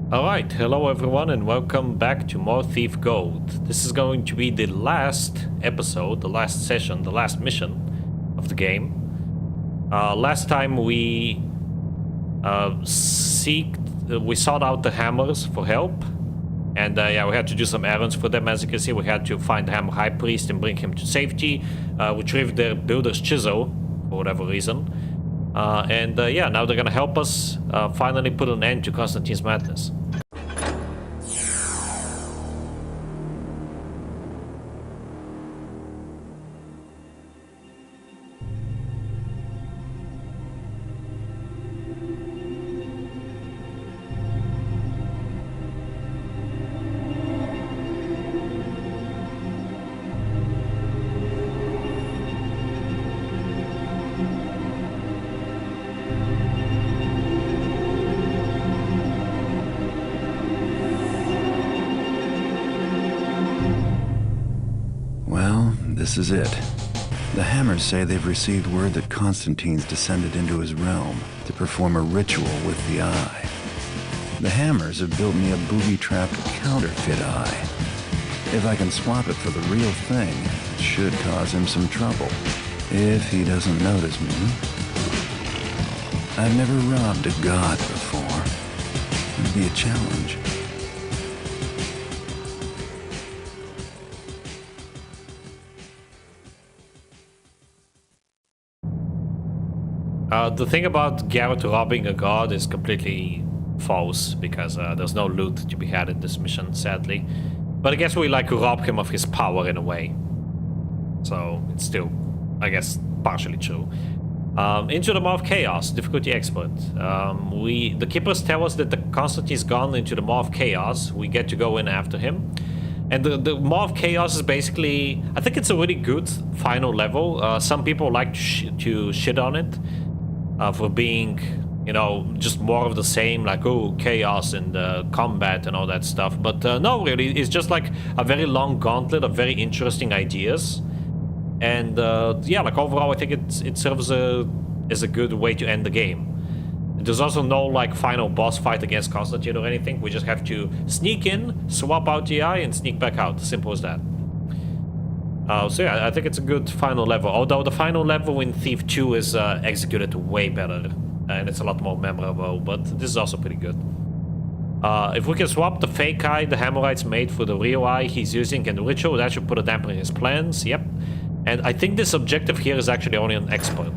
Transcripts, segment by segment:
Alright, hello everyone and welcome back to more Thief Gold. This is going to be the last episode, the last session, the last mission of the game. Last time we sought out the hammers for help. And yeah, we had to do some errands for them. As you can see, we had to find the Hammer High Priest and bring him to safety. Retrieve their builder's chisel, for whatever reason. Yeah, now they're gonna help us finally put an end to Constantine's madness. This is it. The Hammers say they've received word that Constantine's descended into his realm to perform a ritual with the eye. The Hammers have built me a booby-trapped counterfeit eye. If I can swap it for the real thing, it should cause him some trouble. If he doesn't notice me. I've never robbed a god before. It'd be a challenge. The thing about Garrett robbing a god is completely false, because there's no loot to be had in this mission, sadly. But I guess we like rob him of his power in a way. So it's still, I guess, partially true. Into the Maw of Chaos, difficulty expert. The keepers tell us that the Constantine's gone into the Maw of Chaos. We get to go in after him. And the Maw of Chaos is basically, I think it's a really good final level. Some people like to shit on it. For being, you know, just more of the same, like, oh, chaos and combat and all that stuff. But no, really, it's just like a very long gauntlet of very interesting ideas. And yeah, like overall, I think it serves as a good way to end the game. There's also no like final boss fight against Constantine or anything. We just have to sneak in, swap out the eye, and sneak back out. Simple as that. So yeah, I think it's a good final level. Although the final level in Thief 2 is executed way better. And it's a lot more memorable, but this is also pretty good. If we can swap the fake eye the Hammerites made for the real eye he's using in the ritual, that should put a damper in his plans, yep. And I think this objective here is actually only an expert.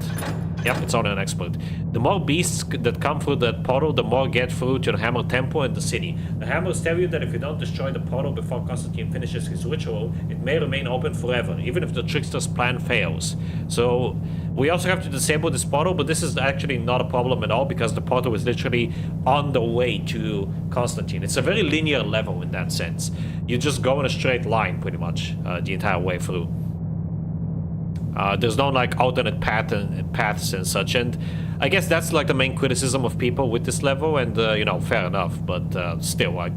Yep, it's only an expert. The more beasts that come through that portal, the more get through to the Hammer Temple and the city. The Hammers tell you that if you don't destroy the portal before Constantine finishes his ritual, it may remain open forever, even if the trickster's plan fails. So, we also have to disable this portal, but this is actually not a problem at all, because the portal is literally on the way to Constantine. It's a very linear level in that sense. You just go in a straight line, pretty much, the entire way through. There's no like alternate paths and such, and I guess that's like the main criticism of people with this level, and you know, fair enough, but still, I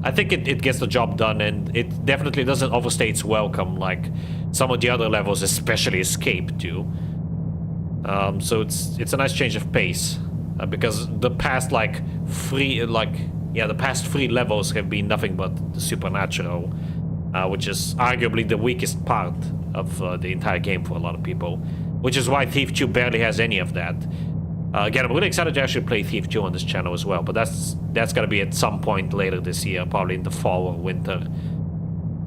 think it gets the job done, and it definitely doesn't overstay its welcome like some of the other levels, especially Escape, do. So it's a nice change of pace, because the past the past 3 levels have been nothing but the supernatural, which is arguably the weakest part of the entire game for a lot of people, which is why Thief 2 barely has any of that. Again, I'm really excited to actually play Thief 2 on this channel as well, but that's gonna be at some point later this year, probably in the fall or winter.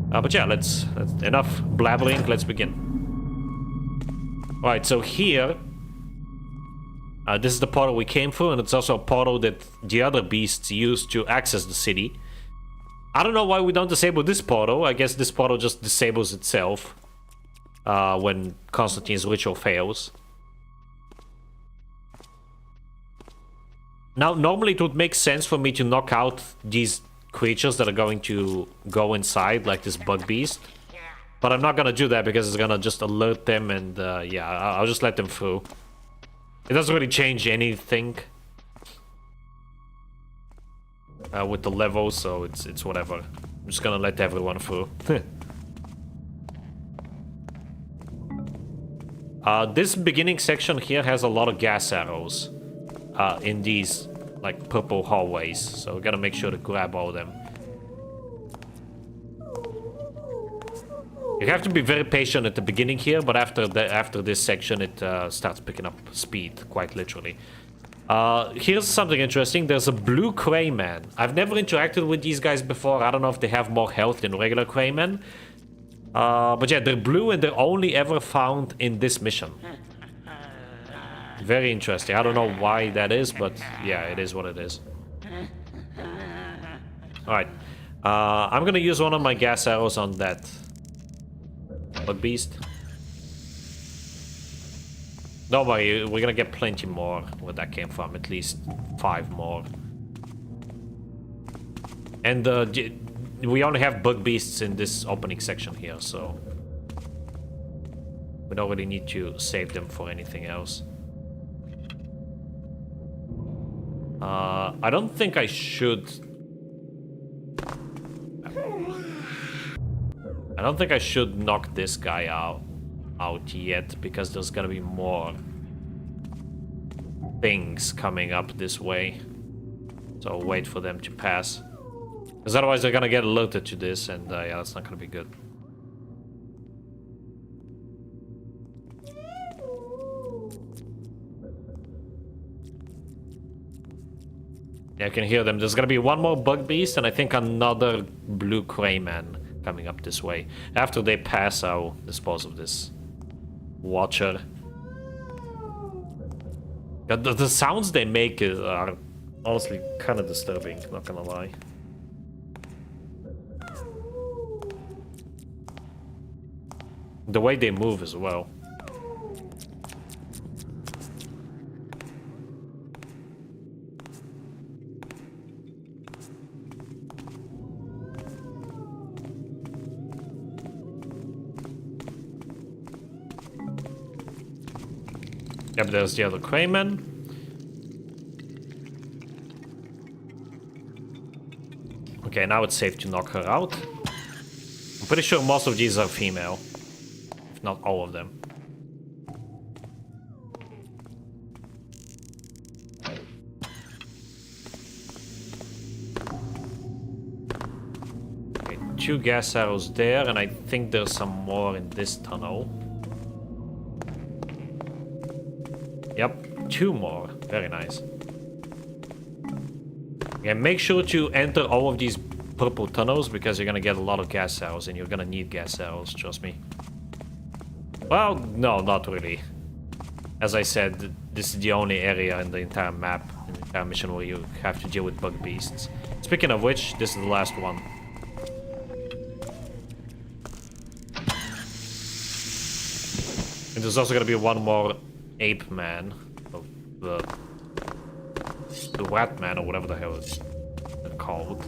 But yeah, let's enough blabbering, let's begin. Alright, so here, this is the portal we came through, and it's also a portal that the other beasts use to access the city. I don't know why we don't disable this portal. I guess this portal just disables itself when Constantine's ritual fails. Now, normally it would make sense for me to knock out these creatures that are going to go inside, like this bug beast. But I'm not gonna do that because it's gonna just alert them, and yeah, I'll just let them through. It doesn't really change anything with the level, so it's whatever. I'm just gonna let everyone through. This beginning section here has a lot of gas arrows in these like purple hallways, so we gotta make sure to grab all of them. You have to be very patient at the beginning here, but after this section it starts picking up speed, quite literally. Here's something interesting. There's a blue Crayman. I've never interacted with these guys before. I don't know if they have more health than regular Craymen. But yeah, they're blue and they're only ever found in this mission. Very interesting. I don't know why that is, but yeah, it is what it is. Alright. I'm gonna use one of my gas arrows on that bug beast. Don't worry, we're gonna get plenty more where that came from. At least 5 more. And we only have bug beasts in this opening section here, so we don't really need to save them for anything else. I don't think I should... I don't think I should knock this guy out yet, because there's gonna be more things coming up this way. So wait for them to pass. Because otherwise they're gonna get alerted to this, and yeah, that's not gonna be good. Yeah, I can hear them. There's gonna be one more bug beast, and I think another blue Crayman coming up this way. After they pass, I'll dispose of this watcher. The sounds they make are honestly kind of disturbing, not gonna lie. The way they move as well. Yep, there's the other Crayman. Okay, now it's safe to knock her out. I'm pretty sure most of these are female. If not all of them. Okay, 2 gas arrows there, and I think there's some more in this tunnel. Yep, 2 more. Very nice. Yeah, make sure to enter all of these purple tunnels, because you're gonna get a lot of gas arrows, and you're gonna need gas arrows, trust me. Well, no, not really. As I said, this is the only area in the entire map, in the entire mission, where you have to deal with bug beasts. Speaking of which, this is the last one. And there's also gonna be one more ape man, the rat man, or whatever the hell it's called.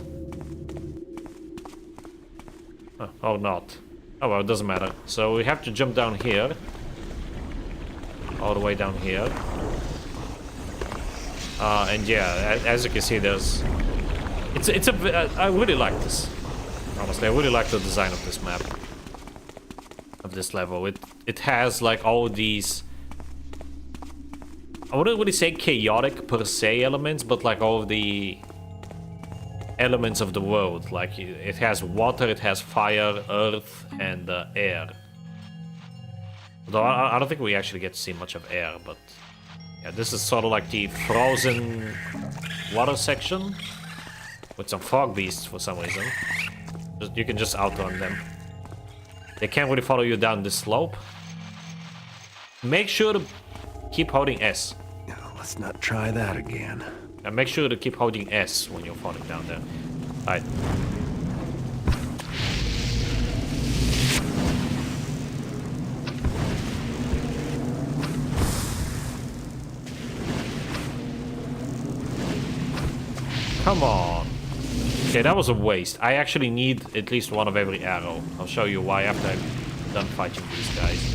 Oh, not. Oh well, it doesn't matter. So we have to jump down here, all the way down here. And yeah, as you can see, there's I really like this. Honestly, I really like the design of this map, of this level. It has like all these, I wouldn't really say chaotic per se elements, but like all of the elements of the world. Like it has water, it has fire, earth, and air. Though I don't think we actually get to see much of air, but yeah, this is sort of like the frozen water section with some fog beasts for some reason. You can just outrun them. They can't really follow you down this slope. Make sure to keep holding S. Let's not try that again. And make sure to keep holding S when you're falling down there. Alright. Come on. Okay, that was a waste. I actually need at least one of every arrow. I'll show you why after I'm done fighting these guys.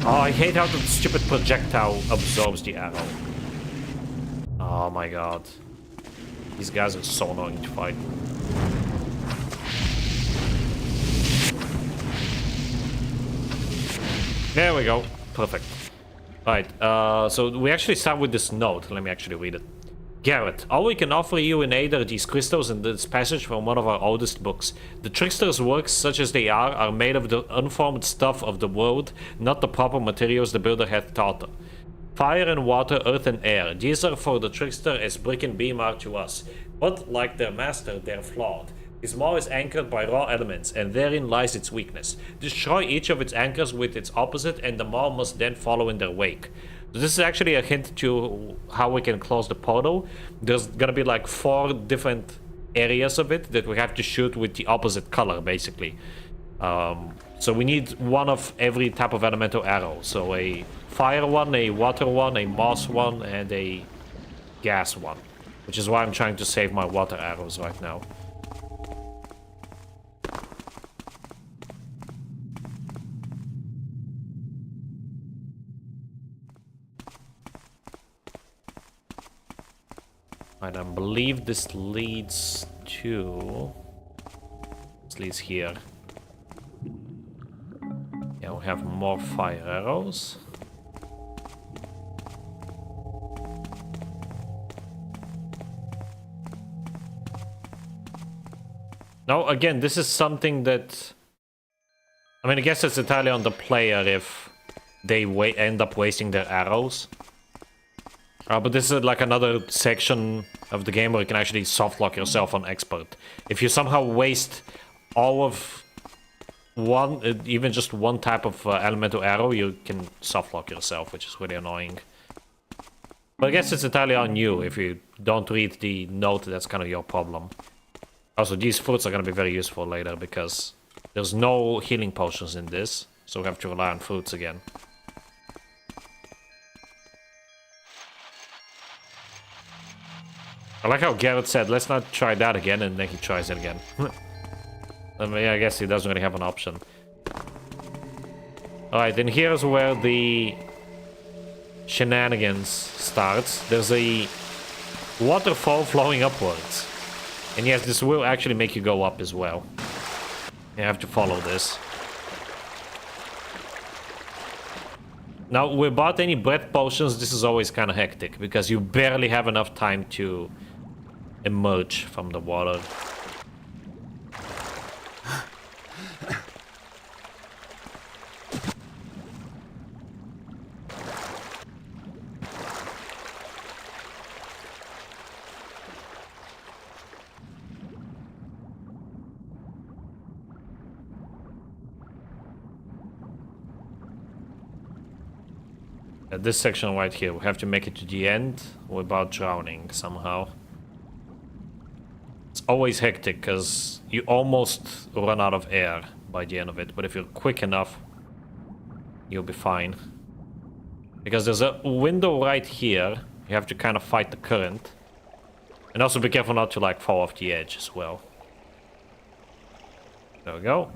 Oh, I hate how the stupid projectile absorbs the arrow. Oh my god. These guys are so annoying to fight. There we go. Perfect. Right, so we actually start with this note. Let me actually read it. Garrett, all we can offer you in aid are these crystals and this passage from one of our oldest books. The trickster's works, such as they are made of the unformed stuff of the world, not the proper materials the builder hath taught them. Fire and water, earth and air, these are for the trickster as brick and beam are to us. But, like their master, they're flawed. His maw is anchored by raw elements, and therein lies its weakness. Destroy each of its anchors with its opposite, and the maw must then follow in their wake. So this is actually a hint to how we can close the portal. There's gonna be like 4 different areas of it that we have to shoot with the opposite color, basically. So we need one of every type of elemental arrow. So a fire one, a water one, a moss one, and a gas one. Which is why I'm trying to save my water arrows right now. Right, I believe this leads to... This leads here. Yeah, we have more fire arrows. Now, again, this is something that... I mean, I guess it's entirely on the player if they end up wasting their arrows. But this is like another section of the game where you can actually softlock yourself on expert. If you somehow waste all of one, even just one type of elemental arrow, you can softlock yourself, which is really annoying. But I guess it's entirely on you. If you don't read the note, that's kind of your problem. Also, these fruits are going to be very useful later because there's no healing potions in this, so we have to rely on fruits again. I like how Garrett said, let's not try that again, and then he tries it again. I mean, I guess he doesn't really have an option. Alright, then here's where the shenanigans starts. There's a waterfall flowing upwards. And yes, this will actually make you go up as well. You have to follow this. Now, without any breath potions, this is always kind of hectic, because you barely have enough time to emerge from the water. At this section right here, we have to make it to the end without drowning somehow. It's always hectic because you almost run out of air by the end of it, but if you're quick enough, you'll be fine. Because there's a window right here, you have to kind of fight the current. And also be careful not to like fall off the edge as well. There we go.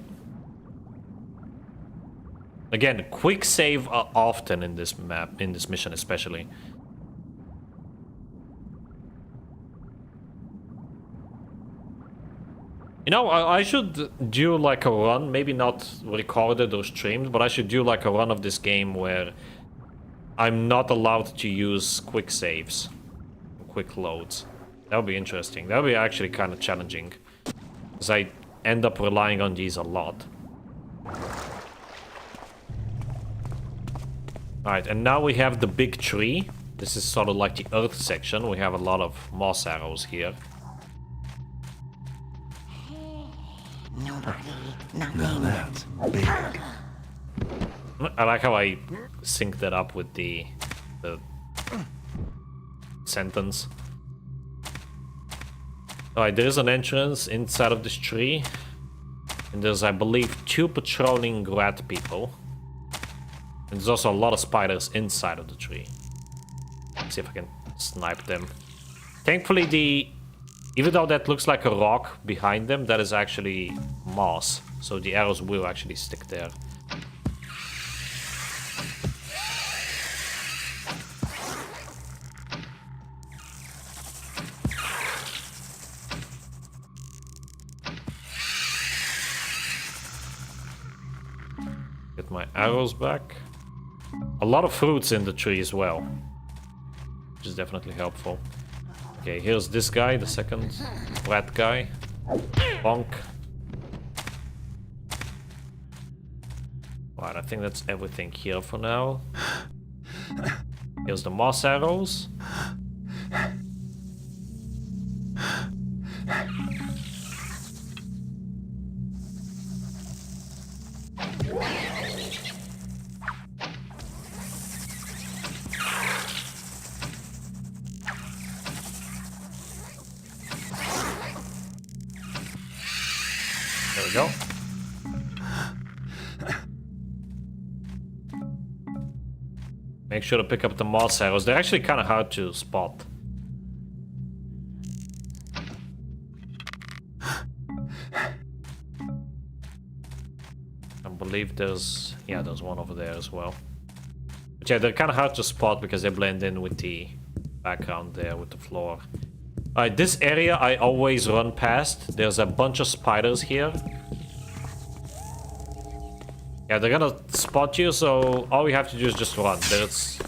Again, quick save often in this map, in this mission especially. You know, I should do like a run, maybe not recorded or streamed, but I should do like a run of this game where I'm not allowed to use quick saves, quick loads. That would be interesting. That would be actually kind of challenging, because I end up relying on these a lot. Alright, and now we have the big tree. This is sort of like the earth section. We have a lot of moss arrows here. Nobody, nothing. Now that's big. I like how I sync that up with the sentence. Alright, there is an entrance inside of this tree. And there's, I believe, 2 patrolling rat people. And there's also a lot of spiders inside of the tree. Let's see if I can snipe them. Thankfully, even though that looks like a rock behind them, that is actually moss. So the arrows will actually stick there. Get my arrows back. A lot of fruits in the tree as well, which is definitely helpful. Okay, here's this guy, the second rat guy. Bonk. Right, I think that's everything here for now. Here's the moss arrows. There we go. Make sure to pick up the moss arrows. They're actually kind of hard to spot. I believe there's one over there as well. But yeah, they're kind of hard to spot because they blend in with the background there with the floor. Alright, this area I always run past. There's a bunch of spiders here. Yeah, they're gonna spot you, so all you have to do is just run.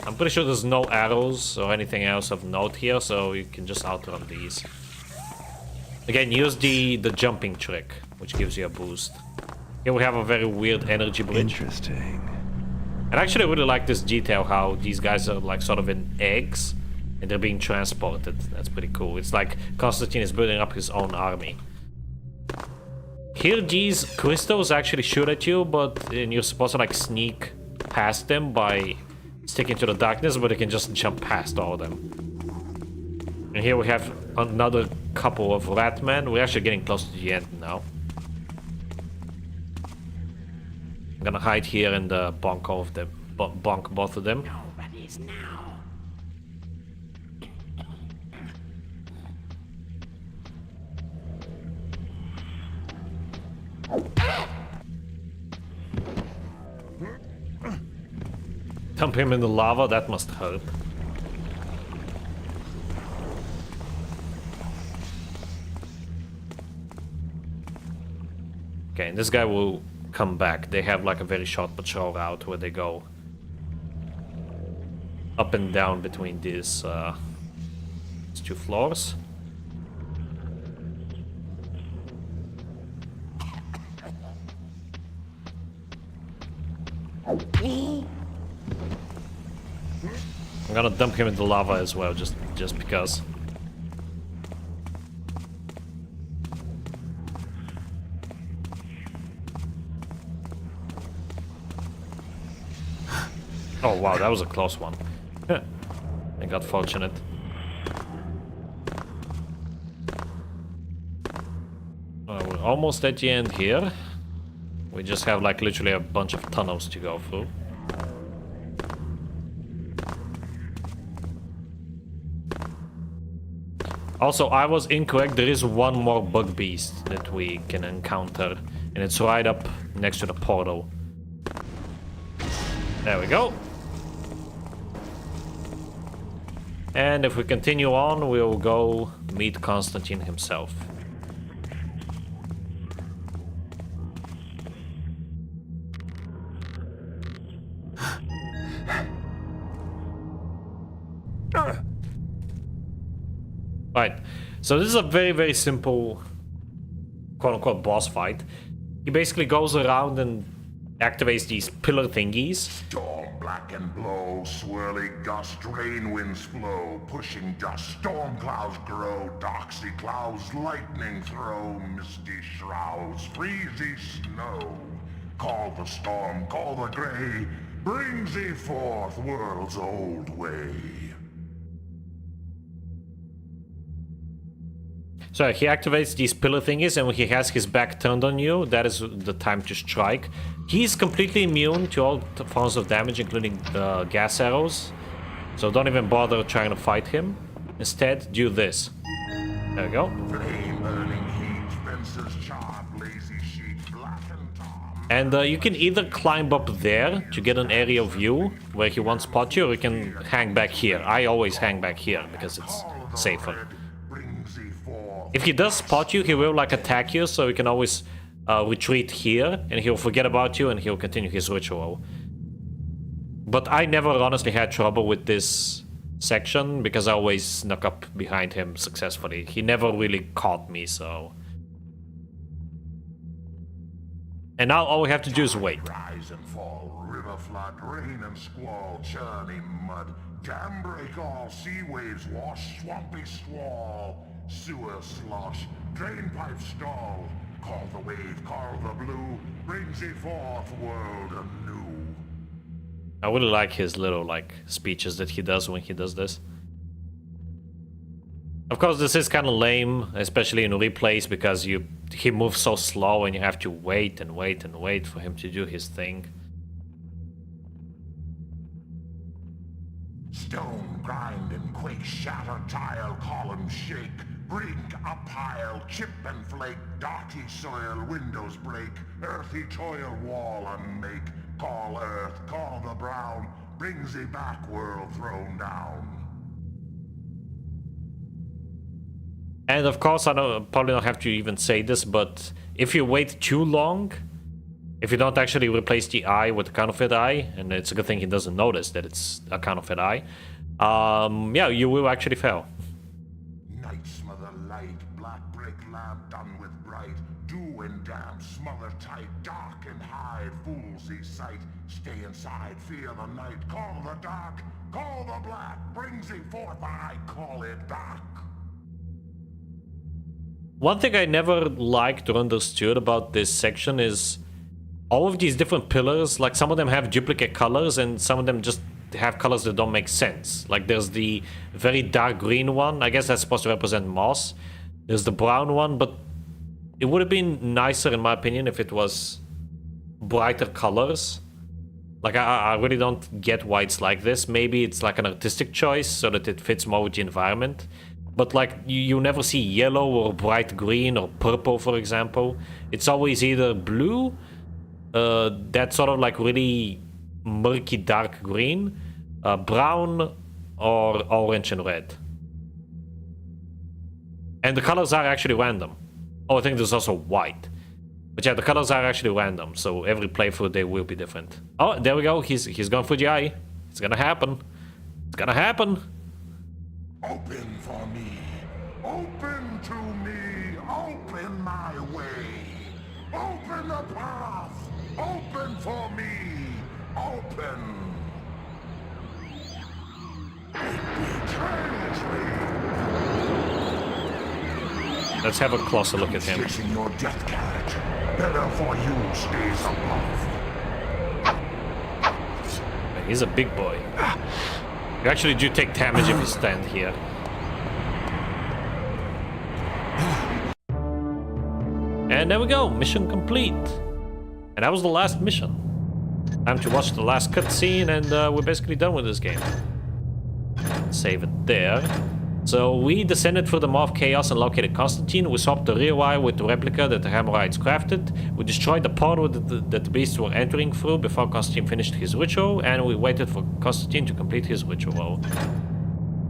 I'm pretty sure there's no arrows or anything else of note here, so you can just outrun these. Again, use the jumping trick, which gives you a boost. Here we have a very weird energy bridge. Interesting. And actually I really like this detail, how these guys are like sort of in eggs, and they're being transported. That's pretty cool. It's like Constantine is building up his own army. Here these crystals actually shoot at you, but you're supposed to like sneak past them by sticking to the darkness, but you can just jump past all of them. And here we have another couple of rat men. We're actually getting close to the end now. I'm gonna hide here and bonk all of them, bonk both of them. Nobody's now. Dump him in the lava, that must hurt. Okay, and this guy will come back. They have like a very short patrol route where they go up and down between these two floors. I'm gonna dump him in the lava as well, just because. Oh wow, that was a close one. I got fortunate. We're almost at the end here. We just have like literally a bunch of tunnels to go through. Also, I was incorrect. There is one more bug beast that we can encounter, and it's right up next to the portal. There we go. And if we continue on, we'll go meet Constantine himself. Right, so this is a very, very simple quote-unquote boss fight. He basically goes around and activates these pillar thingies. Storm black and blow, swirly gust, rain winds flow, pushing dust, storm clouds grow, doxy clouds, lightning throw, misty shrouds, freezy snow. Call the storm, call the gray, brings thee forth world's old way. So he activates these pillar thingies, and when he has his back turned on you, that is the time to strike. He's completely immune to all forms of damage, including the gas arrows. So don't even bother trying to fight him. Instead, do this. There we go. Flame burning heat, fences charred, lazy sheet, blackened tom. And you can either climb up there to get an area view where he won't spot you, or you can hang back here. I always hang back here because it's safer. If he does spot you, he will like attack you, so you can always retreat here, and he'll forget about you and he'll continue his ritual. But I never honestly had trouble with this section because I always snuck up behind him successfully. He never really caught me, so... And now all we have to do is wait. Rise and fall, river flood, rain and squall, churning mud, dam break all, sea waves wash, swampy squall, sewer slosh, drain pipe stall. Call the wave, call the blue, brings thee forth, world anew. I really like his little, like, speeches that he does when he does this. Of course, this is kind of lame, especially in replays, because he moves so slow and you have to wait and wait and wait for him to do his thing. Stone grind and quake, shatter tile, columns shake, brink up pile, chip and flake, darky soil, windows break, earthy toil, wall unmake. Call earth, call the brown, brings thee back, world thrown down. And of course, I probably don't have to even say this, but if you wait too long, if you don't actually replace the eye with a counterfeit eye, and it's a good thing he doesn't notice that it's a counterfeit eye, yeah, you will actually fail. Night smother light, black brick lamp done with bright, dew and damp, smother tight, dark and hide, fools see sight, stay inside, fear the night, call the dark, call the black, brings thee forth, I call it back. One thing I never liked or understood about this section is all of these different pillars, like some of them have duplicate colors and some of them just have colors that don't make sense. Like there's the very dark green one, I guess that's supposed to represent moss. There's the brown one, but it would have been nicer in my opinion if it was brighter colors. Like I really don't get why it's like this. Maybe it's like an artistic choice so that it fits more with the environment. But like you never see yellow or bright green or purple, for example. It's always either blue, that sort of like really murky dark green, brown, or orange and red. And the colors are actually random. Oh, I think there's also white. But yeah, the colors are actually random, so every playthrough they will be different. Oh, there we go. He's gone for the eye. It's gonna happen. It's gonna happen. Open for me, open to me, open my way, open the path, open for me, open. It betrays me. Let's have a closer look at him. Chasing your death carrot, better for you stays above. He's a big boy. You actually do take damage if you stand here. And there we go, mission complete. And that was the last mission. Time to watch the last cutscene and we're basically done with this game. Save it there. So we descended through the Maw of Chaos and located Constantine. We swapped the rear wire with the replica that the Hemorrhoids crafted. We destroyed the portal that the beasts were entering through before Constantine finished his ritual, and we waited for Constantine to complete his ritual.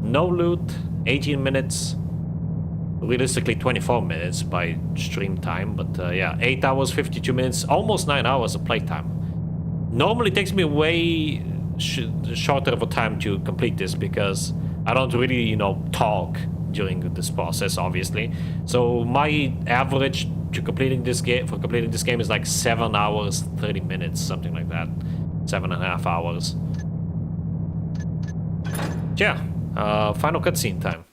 No loot, 18 minutes, realistically 24 minutes by stream time, but yeah, 8 hours, 52 minutes, almost 9 hours of playtime. Normally it takes me way shorter of a time to complete this because I don't really, you know, talk during this process, obviously. So my average to completing this game is like 7 hours, 30 minutes, something like that. 7.5 hours. Yeah, final cutscene time.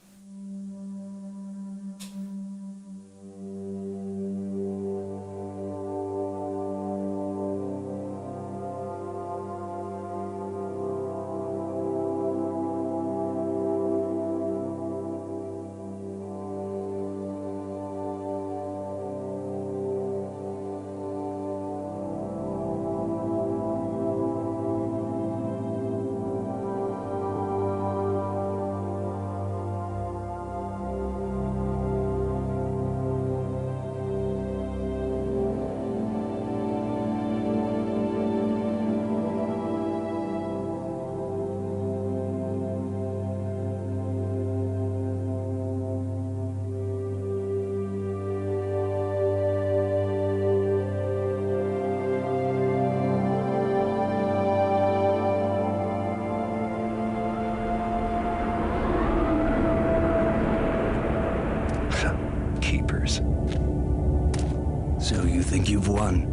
think you've won.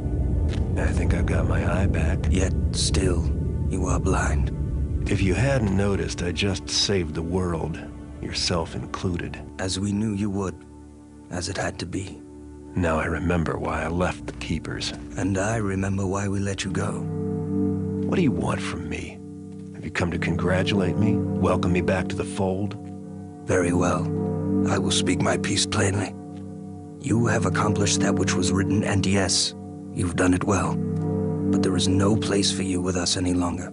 I think I've got my eye back. Yet, still, you are blind. If you hadn't noticed, I just saved the world, yourself included. As we knew you would. As it had to be. Now I remember why I left the Keepers. And I remember why we let you go. What do you want from me? Have you come to congratulate me? Welcome me back to the fold? Very well. I will speak my piece plainly. You have accomplished that which was written, and yes, you've done it well. But there is no place for you with us any longer.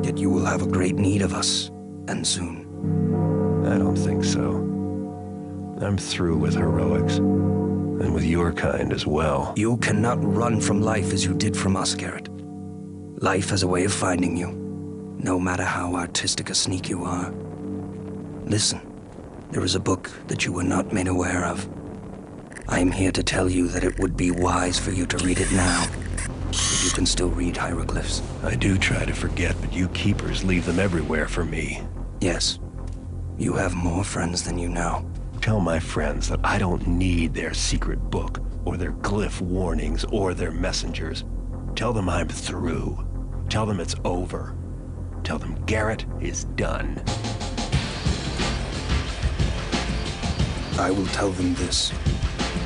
Yet you will have a great need of us, and soon. I don't think so. I'm through with heroics. And with your kind as well. You cannot run from life as you did from us, Garrett. Life has a way of finding you, no matter how artistic a sneak you are. Listen, there is a book that you were not made aware of. I am here to tell you that it would be wise for you to read it now, if you can still read hieroglyphs. I do try to forget, but you Keepers leave them everywhere for me. Yes, you have more friends than you know. Tell my friends that I don't need their secret book, or their glyph warnings, or their messengers. Tell them I'm through. Tell them it's over. Tell them Garrett is done. I will tell them this.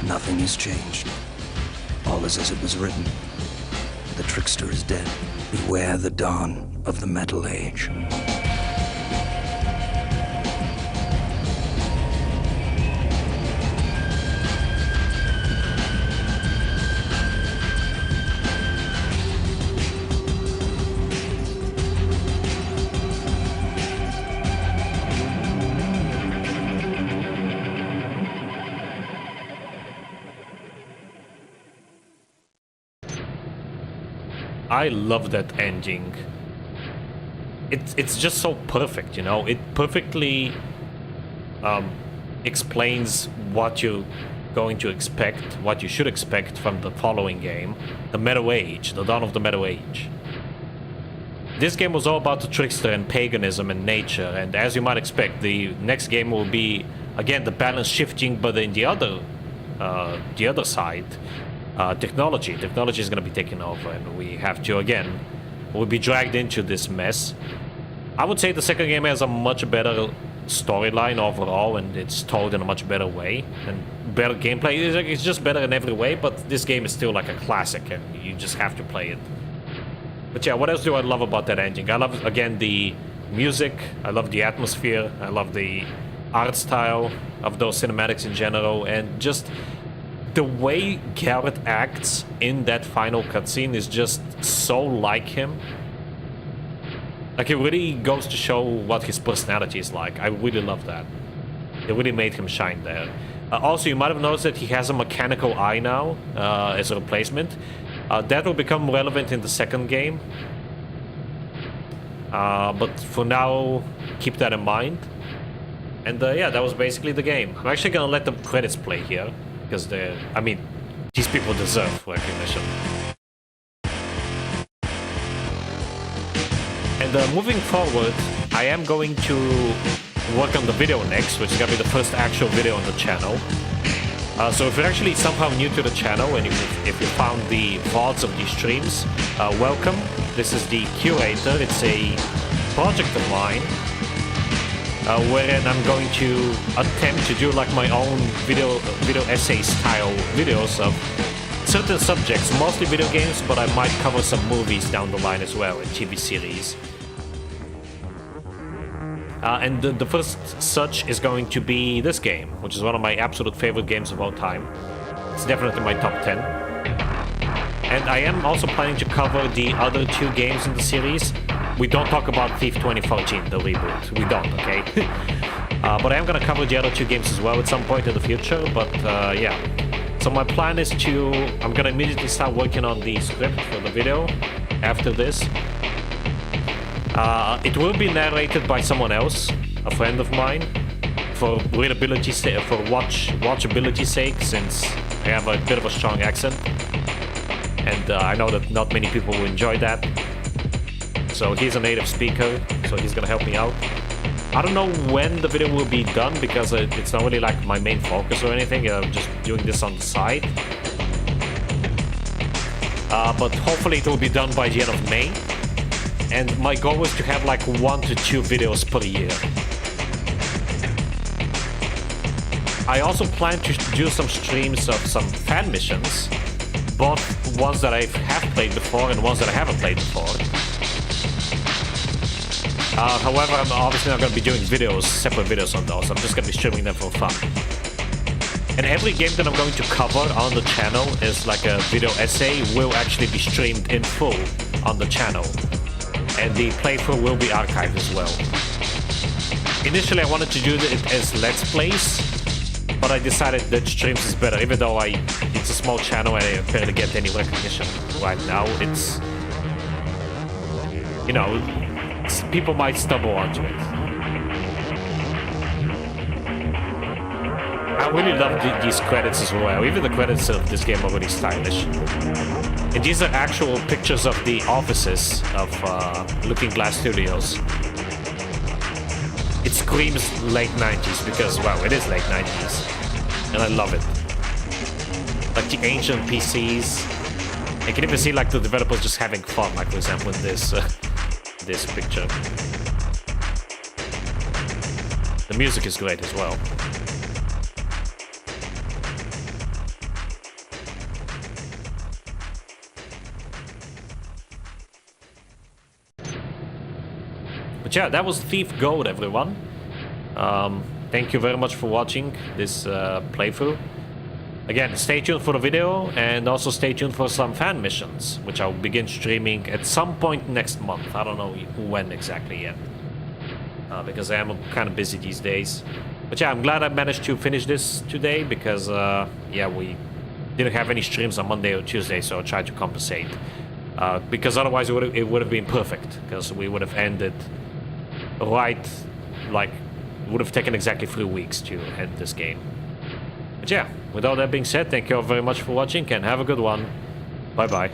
Nothing has changed. All is as it was written. The trickster is dead. Beware the dawn of the Metal Age. I love that ending. It's just so perfect, you know. It perfectly explains what you're going to expect, what you should expect from the following game, the Metal Age, the dawn of the Metal Age. This game was all about the trickster and paganism and nature, and as you might expect, the next game will be again the balance shifting, but in the other side. Technology is going to be taken over, and we have to again, we'll be dragged into this mess. I would say the second game has a much better storyline overall, and it's told in a much better way, and better gameplay. It's just better in every way, but this game is still like a classic, and you just have to play it. But yeah, what else do I love about that ending? I love, again, the music, I love the atmosphere, I love the art style of those cinematics in general, and just the way Garrett acts in that final cutscene is just so like him. Like, it really goes to show what his personality is like. I really love that. It really made him shine there. Also, you might have noticed that he has a mechanical eye now as a replacement. That will become relevant in the second game. But for now, keep that in mind. And yeah, that was basically the game. I'm actually gonna let the credits play here, because I mean, these people deserve recognition. And moving forward, I am going to work on the video next, which is gonna be the first actual video on the channel. So if you're actually somehow new to the channel, and if you found the VODs of these streams, welcome. This is the Curator. It's a project of mine, wherein I'm going to attempt to do like my own video essay style videos of certain subjects, mostly video games, but I might cover some movies down the line as well, and TV series. And the first such is going to be this game, which is one of my absolute favorite games of all time. It's definitely my top 10. And I am also planning to cover the other two games in the series. We don't talk about Thief 2014, the reboot. We don't, okay? But I am going to cover the other two games as well at some point in the future, but yeah. So my plan is I'm going to immediately start working on the script for the video after this. It will be narrated by someone else, a friend of mine, for readability, for watchability sake, since I have a bit of a strong accent, and I know that not many people will enjoy that. So he's a native speaker, so he's gonna help me out. I don't know when the video will be done, because it's not really like my main focus or anything. I'm just doing this on the side. but hopefully it will be done by the end of May. And my goal is to have like 1 to 2 videos per year. I also plan to do some streams of some fan missions, both ones that I have played before and ones that I haven't played before. However, I'm obviously not going to be doing videos, separate videos on those. I'm just going to be streaming them for fun. And every game that I'm going to cover on the channel is like a video essay will actually be streamed in full on the channel. And the playthrough will be archived as well. Initially I wanted to do it as Let's Plays, but I decided that streams is better, even though it's a small channel and I barely get any recognition right now. It's, you know, people might stumble onto it. I really love these credits as well. Even the credits of this game are really stylish. And these are actual pictures of the offices of Looking Glass Studios. It screams late 90s because, well, it is late 90s. And I love it. Like the ancient PCs. I can even see like the developers just having fun, like for example in this this picture. The music is great as well. But yeah, that was Thief Gold, everyone. Thank you very much for watching this playthrough. Again, stay tuned for the video, and also stay tuned for some fan missions, which I'll begin streaming at some point next month. I don't know when exactly yet, because I am kind of busy these days. But yeah, I'm glad I managed to finish this today, because yeah, we didn't have any streams on Monday or Tuesday, so I tried to compensate. Because otherwise it would have been perfect, because we would have ended right, like, it would have taken exactly 3 weeks to end this game. But yeah, with all that being said, thank you all very much for watching, and have a good one. Bye bye.